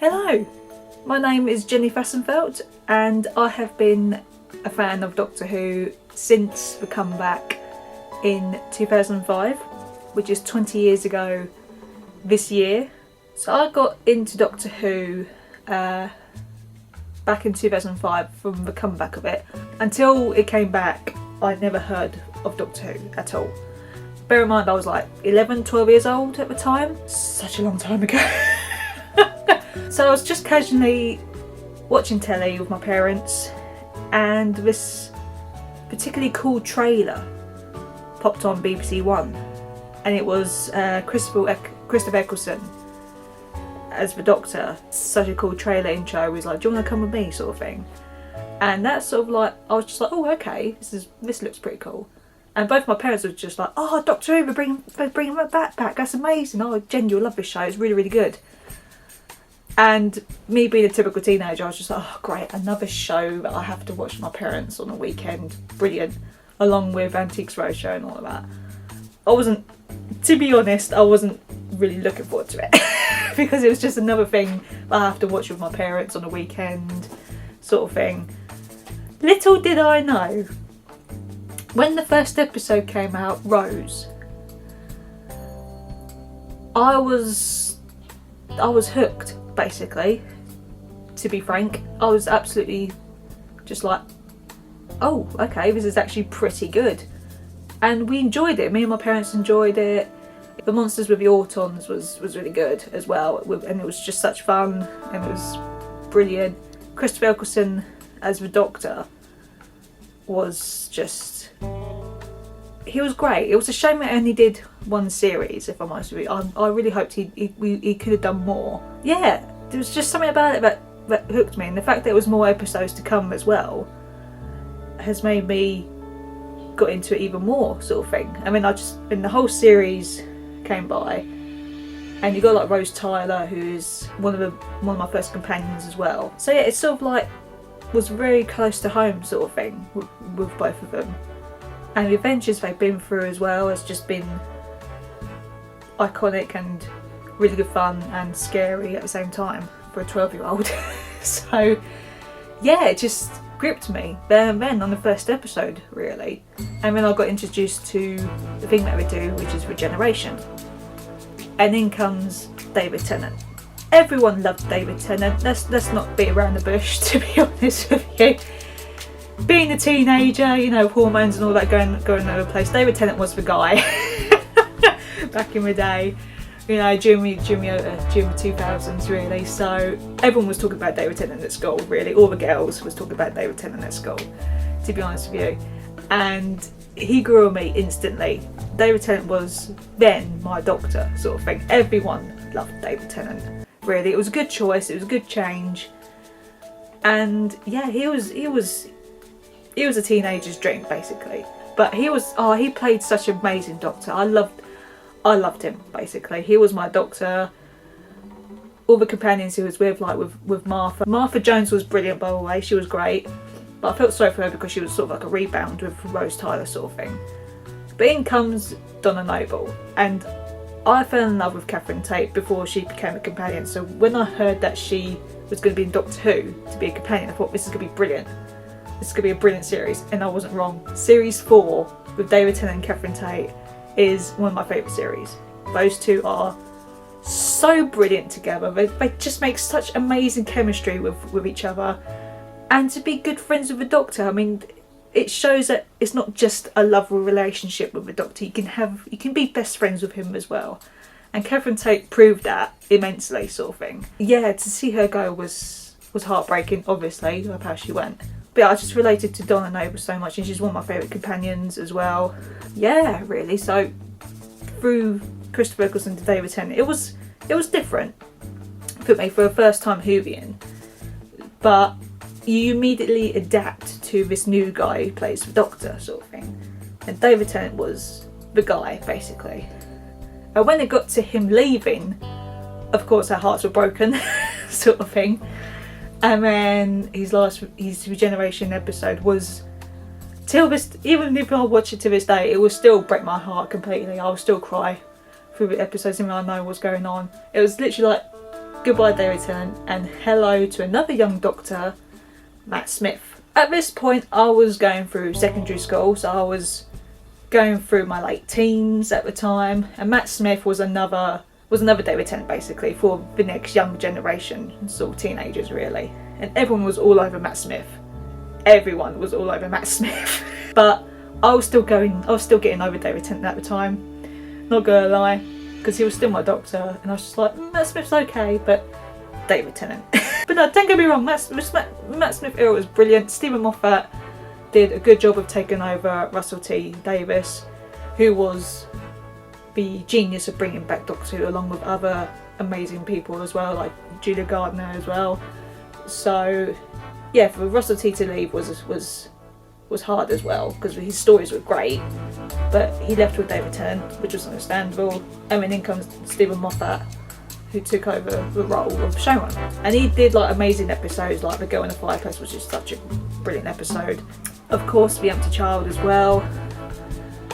Hello, my name is Jenny Fassenfeld and I have been a fan of Doctor Who since the comeback in 2005, which is 20 years ago this year. So I got into Doctor Who back in 2005 from the comeback of it. Until it came back, I'd never heard of Doctor Who at all. Bear in mind I was like 11, 12 years old at the time. Such a long time ago. So I was just casually watching telly with my parents and this particularly cool trailer popped on BBC One, and it was Christopher Eccleston as the Doctor. Such a cool trailer intro. It was like, do you want to come with me, sort of thing. And that's sort of like, I was just like, oh okay, this looks pretty cool. And both my parents were just like, oh, Doctor Who, they're bringing that back, that's amazing. Oh, Jen, you'll love this show, it's really, really good. And me being a typical teenager, I was just like, oh great, another show that I have to watch with my parents on a weekend, brilliant. Along with Antiques Roadshow and all of that. To be honest, I wasn't really looking forward to it. Because it was just another thing I have to watch with my parents on a weekend, sort of thing. Little did I know, when the first episode came out, Rose, I was hooked, basically, to be frank. I was absolutely just like, oh, okay, this is actually pretty good. And we enjoyed it, me and my parents enjoyed it. The Monsters with the Autons was really good as well, and it was just such fun, and it was brilliant. Christopher Eccleston as the Doctor was just, he was great. It was a shame it only did one series, if I'm honest with you. I really hoped he could have done more. Yeah, there was just something about it that hooked me, and the fact that there was more episodes to come as well has made me got into it even more, sort of thing. I mean, when the whole series came by, and you got like Rose Tyler, who's one of my first companions as well. So yeah, it sort of like was very close to home, sort of thing, with both of them. And the adventures they've been through as well has just been iconic and really good fun and scary at the same time for a 12-year-old. So yeah, it just gripped me there and then on the first episode, really. And then I got introduced to the thing that we do, which is regeneration. And in comes David Tennant. Everyone loved David Tennant. Let's not beat around the bush, to be honest with you. Being a teenager, you know, hormones and all that going over the place, David Tennant was the guy back in the day, you know, during the 2000s, really. So everyone was talking about David Tennant at school, really. All the girls was talking about David Tennant at school, to be honest with you. And he grew on me instantly. David Tennant was then my Doctor, sort of thing. Everyone loved David Tennant, really. It was a good choice, it was a good change. And yeah, he was a teenager's dream, basically. But he played such an amazing Doctor. I loved him, basically. He was my Doctor. All the companions he was with, like with Martha. Martha Jones was brilliant, by the way. She was great. But I felt sorry for her because she was sort of like a rebound with Rose Tyler, sort of thing. But in comes Donna Noble, and I fell in love with Catherine Tate before she became a companion. So when I heard that she was going to be in Doctor Who to be a companion, I thought, this is going to be brilliant. This is going to be a brilliant series, and I wasn't wrong. Series 4 with David Tennant and Catherine Tate is one of my favourite series. Those two are so brilliant together. They just make such amazing chemistry with each other. And to be good friends with the Doctor, I mean, it shows that it's not just a lovely relationship with the Doctor. You can be best friends with him as well. And Catherine Tate proved that immensely, sort of thing. Yeah, to see her go was heartbreaking, obviously, of how she went. But I just related to Donna Noble so much, and she's one of my favourite companions as well. Yeah, really. So through Christopher Eccleston to David Tennant, it was different for me for a first time Whovian. But you immediately adapt to this new guy who plays the Doctor, sort of thing. And David Tennant was the guy, basically. And when it got to him leaving, of course our hearts were broken, sort of thing. And then his regeneration episode was, even if I watch it to this day, it will still break my heart completely. I will still cry through the episodes even though I know what's going on. It was literally like, goodbye David Tennant, and hello to another young doctor, Matt Smith. At this point I was going through secondary school, so I was going through my late teens at the time, and Matt Smith was another David Tennant basically for the next young generation, sort of teenagers really. And everyone was all over Matt Smith. Everyone was all over Matt Smith. But I was still getting over David Tennant at the time. Not gonna lie, because he was still my doctor, and I was just like, Matt Smith's okay, but David Tennant. But no, don't get me wrong, Matt Smith era was brilliant. Stephen Moffat did a good job of taking over Russell T Davies, who was the genius of bringing back Doctor Who, along with other amazing people as well, like Julia Gardner as well. So yeah, for Russell T to leave was hard as well, because his stories were great, but he left with David Tennant, which was understandable. And then in comes Stephen Moffat, who took over the role of showrunner, and he did like amazing episodes like The Girl in the Fireplace, which is such a brilliant episode. Of course, The Empty Child as well.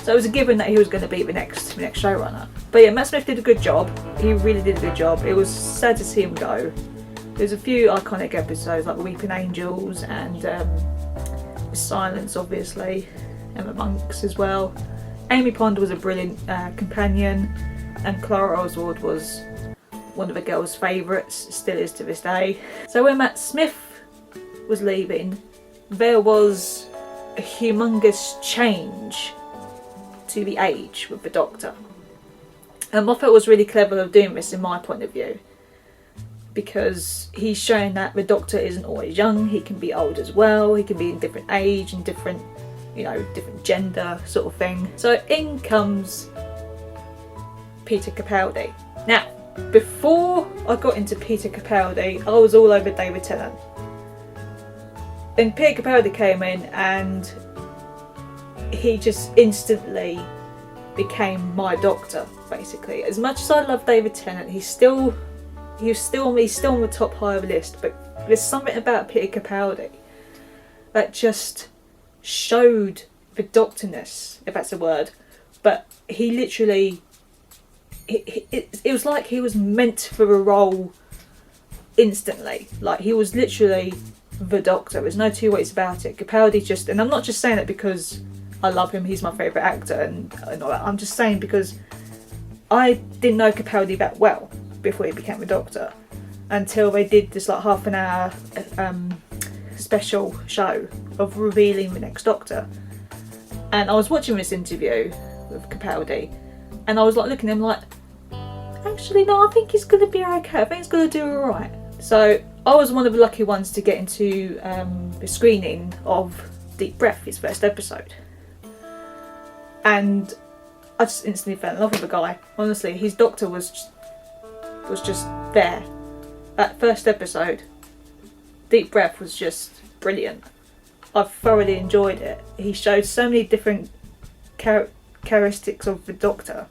So it was a given that he was going to be the next showrunner. But yeah, Matt Smith did a good job. He really did a good job. It was sad to see him go. There's a few iconic episodes like The Weeping Angels and Silence, obviously, and The Monks as well. Amy Pond was a brilliant companion, and Clara Oswald was one of the girls' favourites, still is to this day. So when Matt Smith was leaving, there was a humongous change to the age with the Doctor. And Moffat was really clever of doing this in my point of view, because he's showing that the Doctor isn't always young, he can be old as well, he can be in different age and different, different gender sort of thing. So in comes Peter Capaldi. Now, before I got into Peter Capaldi, I was all over David Tennant. Then Peter Capaldi came in and he just instantly became my Doctor, basically. As much as I love David Tennant, he's still on the top high of the list, but there's something about Peter Capaldi that just showed the Doctorness, if that's a word. But he literally, it was like he was meant for a role instantly. Like, he was literally the Doctor. There's no two ways about it. Capaldi just, and I'm not just saying that because I love him, he's my favourite actor and all that. I'm just saying because I didn't know Capaldi that well before he became a Doctor, until they did this like half an hour special show of revealing the next Doctor. And I was watching this interview with Capaldi, and I was like looking at him like, actually no, I think he's going to be okay, I think he's going to do alright. So I was one of the lucky ones to get into the screening of Deep Breath, his first episode. And I just instantly fell in love with the guy. Honestly, his Doctor was just there. That first episode, Deep Breath, was just brilliant. I thoroughly enjoyed it. He showed so many different characteristics of the Doctor.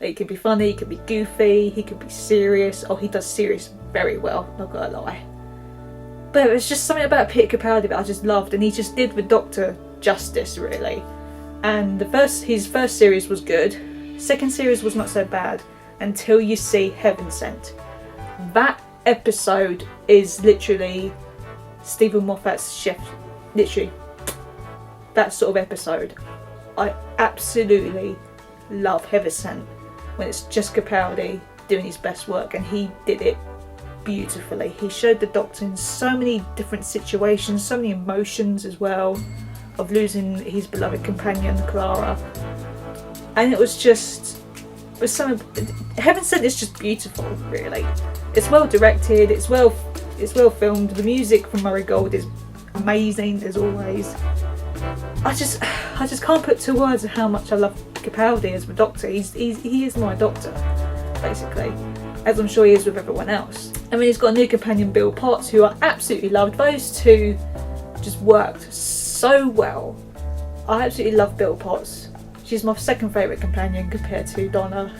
He could be funny, he could be goofy, he could be serious. Oh, he does serious very well, not gonna lie. But it was just something about Peter Capaldi that I just loved, and he just did the Doctor justice, really. And his first series was good. Second series was not so bad until you see Heaven Sent. That episode is literally Stephen Moffat's chef. Literally, that sort of episode. I absolutely love Heaven Sent when it's just Capaldi doing his best work, and he did it beautifully. He showed the Doctor in so many different situations, so many emotions as well, of losing his beloved companion Clara, and it was something. Heaven Sent is just beautiful, really. It's well directed, it's well filmed. The music from Murray Gold is amazing as always. I just can't put to words of how much I love Capaldi as the Doctor. He is my Doctor, basically, as I'm sure he is with everyone else. I mean, he's got a new companion, Bill Potts, who I absolutely loved. Those two just worked so well. I absolutely love Bill Potts. She's my second favourite companion compared to Donna.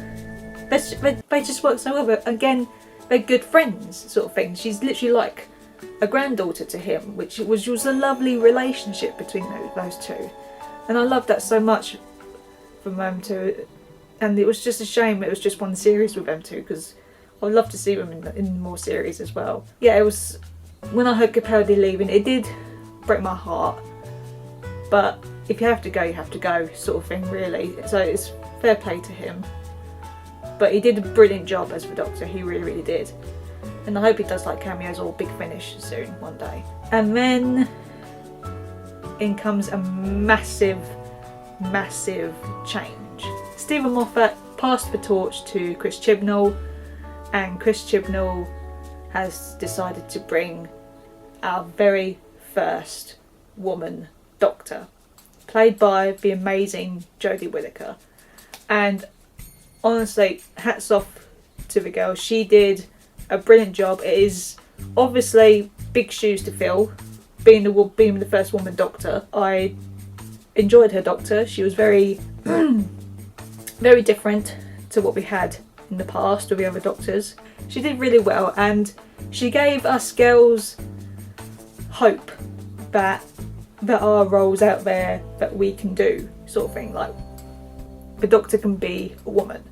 They just work so well. But again, they're good friends, sort of thing. She's literally like a granddaughter to him, which was a lovely relationship between those two. And I loved that so much from them two. And it was just a shame it was just one series with them two, because I would love to see him in more series as well. Yeah, it was, when I heard Capaldi leaving, it did break my heart, but if you have to go, you have to go, sort of thing, really. So it's fair play to him. But he did a brilliant job as the Doctor, he really, really did. And I hope he does like cameos or Big Finish soon, one day. And then in comes a massive, massive change. Stephen Moffat passed the torch to Chris Chibnall, and Chris Chibnall has decided to bring our very first woman Doctor, played by the amazing Jodie Whittaker. And honestly, hats off to the girl. She did a brilliant job. It is obviously big shoes to fill, being the first woman Doctor. I enjoyed her Doctor. She was very very different to what we had in the past with the other Doctors. She did really well, and she gave us girls hope that there are roles out there that we can do, sort of thing, like the Doctor can be a woman.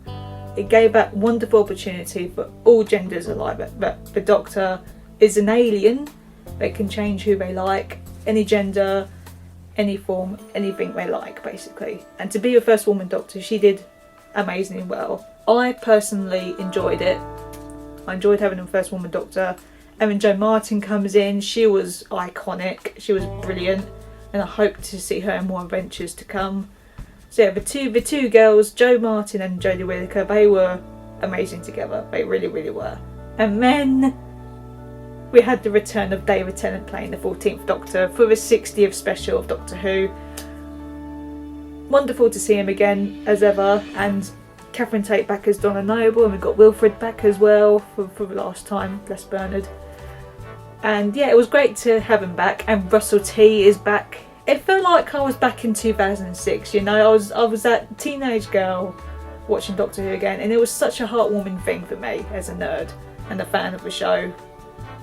It gave that wonderful opportunity for all genders alike, that the Doctor is an alien. They can change who they like, any gender, any form, anything they like, basically. And to be the first woman Doctor, she did amazingly well. I personally enjoyed it. I enjoyed having the first woman Doctor. And when Jo Martin comes in, she was iconic. She was brilliant, and I hope to see her in more adventures to come. So yeah, the two girls, Jo Martin and Jodie Whittaker, they were amazing together. They really, really were. And then we had the return of David Tennant playing the 14th Doctor for the 60th special of Doctor Who. Wonderful to see him again as ever, and Catherine Tate back as Donna Noble, and we got Wilfred back as well for the last time, bless Bernard. And yeah, it was great to have him back, and Russell T is back. It felt like I was back in 2006, you know, I was that teenage girl watching Doctor Who again, and it was such a heartwarming thing for me as a nerd and a fan of the show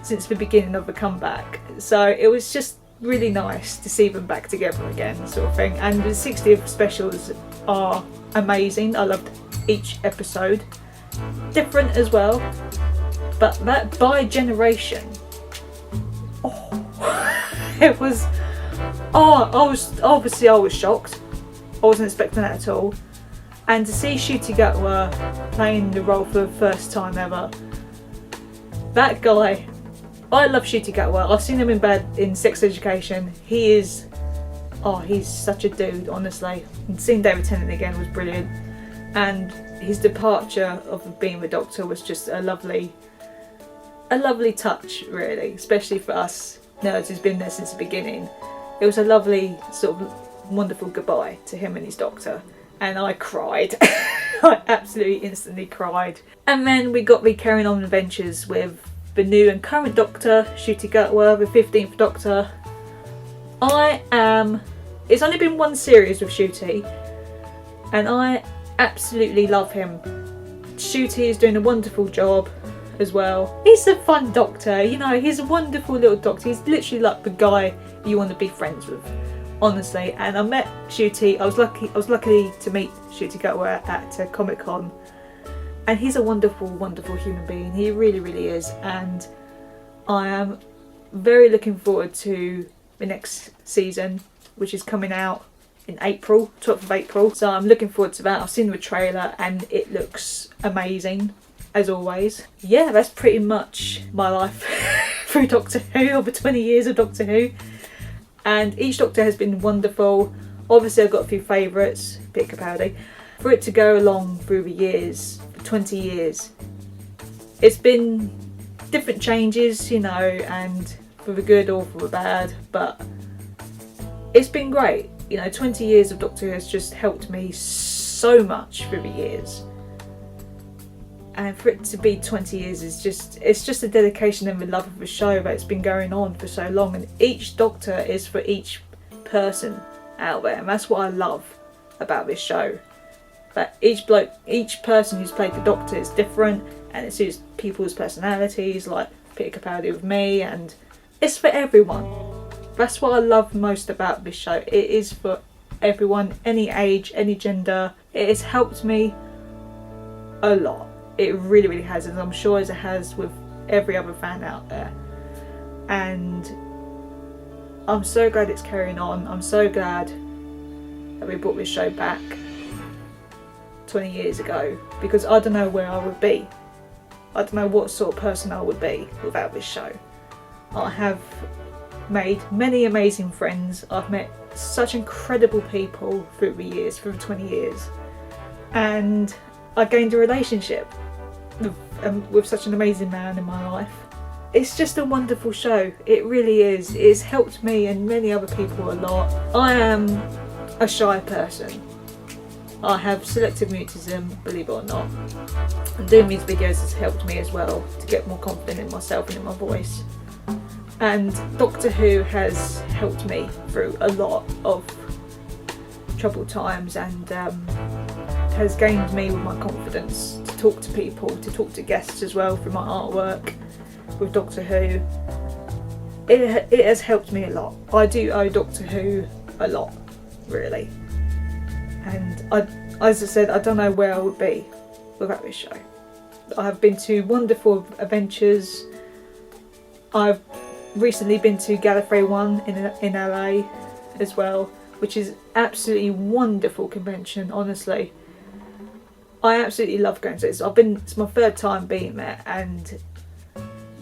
since the beginning of the comeback. So it was just really nice to see them back together again, sort of thing. And the 60th specials are amazing. I loved each episode. Different as well, but that by generation, it was, I was shocked. I wasn't expecting that at all. And to see Ncuti Gatwa playing the role for the first time ever, that guy, I love Ncuti Gatwa. I've seen him in Sex Education. He's such a dude, honestly. And seeing David Tennant again was brilliant. And his departure of being the Doctor was just a lovely touch, really, especially for us nerds who's been there since the beginning. It was a lovely, sort of wonderful goodbye to him and his Doctor. And I cried. I absolutely instantly cried. And then we got the Carrying On adventures with the new and current Doctor, Ncuti Gatwa, the 15th Doctor. It's only been one series with Ncuti, and I absolutely love him. Ncuti is doing a wonderful job as well. He's a fun Doctor, you know, he's a wonderful little Doctor. He's literally like the guy you want to be friends with, honestly. And I met Ncuti, I was lucky to meet Ncuti Gatwa at Comic-Con, and he's a wonderful, wonderful human being. He really, really is. And I am very looking forward to the next season, which is coming out in April, 12th of April. So I'm looking forward to that. I've seen the trailer and it looks amazing, as always. Yeah, that's pretty much my life through Doctor Who, over 20 years of Doctor Who. And each Doctor has been wonderful. Obviously I've got a few favourites, Peter Capaldi. For it to go along through the years, 20 years, it's been different changes, you know, and for the good or for the bad, but it's been great. You know, 20 years of Doctor Who has just helped me so much through the years. And for it to be 20 years is it's just a dedication and the love of the show that it's been going on for so long, and each Doctor is for each person out there, and that's what I love about this show. That each person who's played the Doctor is different, and it suits people's personalities, like Peter Capaldi with me, and it's for everyone. That's what I love most about this show. It is for everyone, any age, any gender. It has helped me a lot. It really, really has, and I'm sure as it has with every other fan out there. And I'm so glad it's carrying on. I'm so glad that we brought this show back 20 years ago, because I don't know where I would be. I don't know what sort of person I would be without this show. I have made many amazing friends. I've met such incredible people through the years, through 20 years. And I gained a relationship with such an amazing man in my life. It's just a wonderful show. It really is. It's helped me and many other people a lot. I am a shy person. I have selective mutism, believe it or not. And doing these videos has helped me as well to get more confident in myself and in my voice. And Doctor Who has helped me through a lot of troubled times, and has gained me with my confidence to talk to people, to talk to guests as well through my artwork with Doctor Who. It has helped me a lot. I do owe Doctor Who a lot, really. And as I said, I don't know where I would be without this show. I have been to wonderful adventures. I've recently been to Gallifrey 1 in LA as well, which is absolutely wonderful convention, honestly. I absolutely love going to this. It's my third time being there, and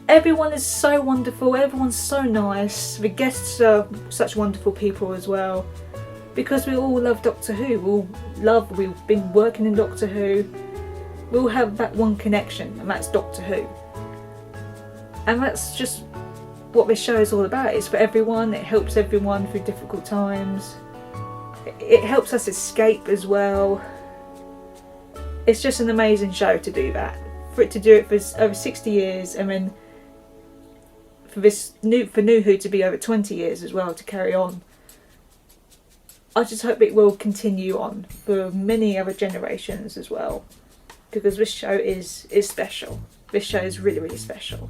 everyone is so wonderful, everyone's so nice. The guests are such wonderful people as well, because we all love Doctor Who. We've been working in Doctor Who. We all have that one connection, and that's Doctor Who. And that's just what this show is all about. It's for everyone. It helps everyone through difficult times. It helps us escape as well. It's just an amazing show to do that. For it to do it for over 60 years, and then for New Who to be over 20 years as well, to carry on. I just hope it will continue on for many other generations as well, because this show is special. This show is really, really special.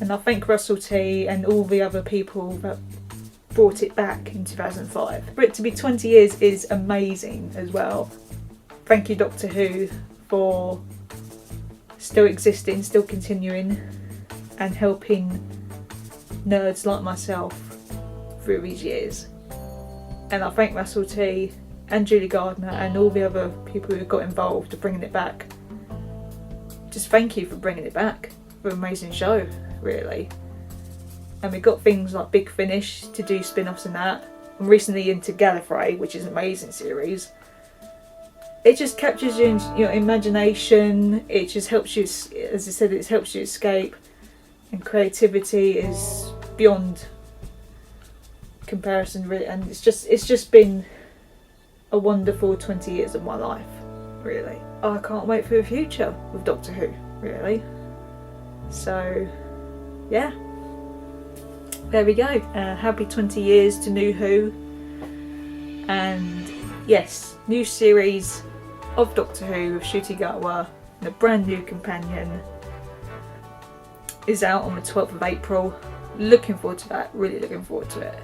And I thank Russell T and all the other people that brought it back in 2005. For it to be 20 years is amazing as well. Thank you, Doctor Who, for still existing, still continuing, and helping nerds like myself through these years. And I thank Russell T and Julie Gardner and all the other people who got involved to bringing it back. Just thank you for bringing it back. For an amazing show, really. And we got things like Big Finish to do spin-offs and that. I'm recently into Gallifrey, which is an amazing series. It just captures your imagination. It just helps you, as I said, it helps you escape. And creativity is beyond comparison, really. And it's just been a wonderful 20 years of my life, really. I can't wait for the future with Doctor Who, really. So, yeah. There we go. Happy 20 years to New Who. And yes, new series of Doctor Who with Ncuti Gatwa and a brand new companion is out on the 12th of April. Looking forward to that. Really looking forward to it.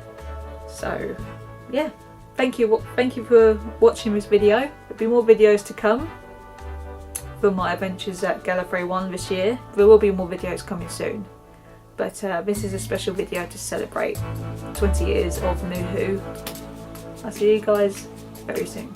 So, yeah. Thank you for watching this video. There'll be more videos to come for my adventures at Gallifrey 1 this year. There will be more videos coming soon. But this is a special video to celebrate 20 years of New Who. I'll see you guys very soon.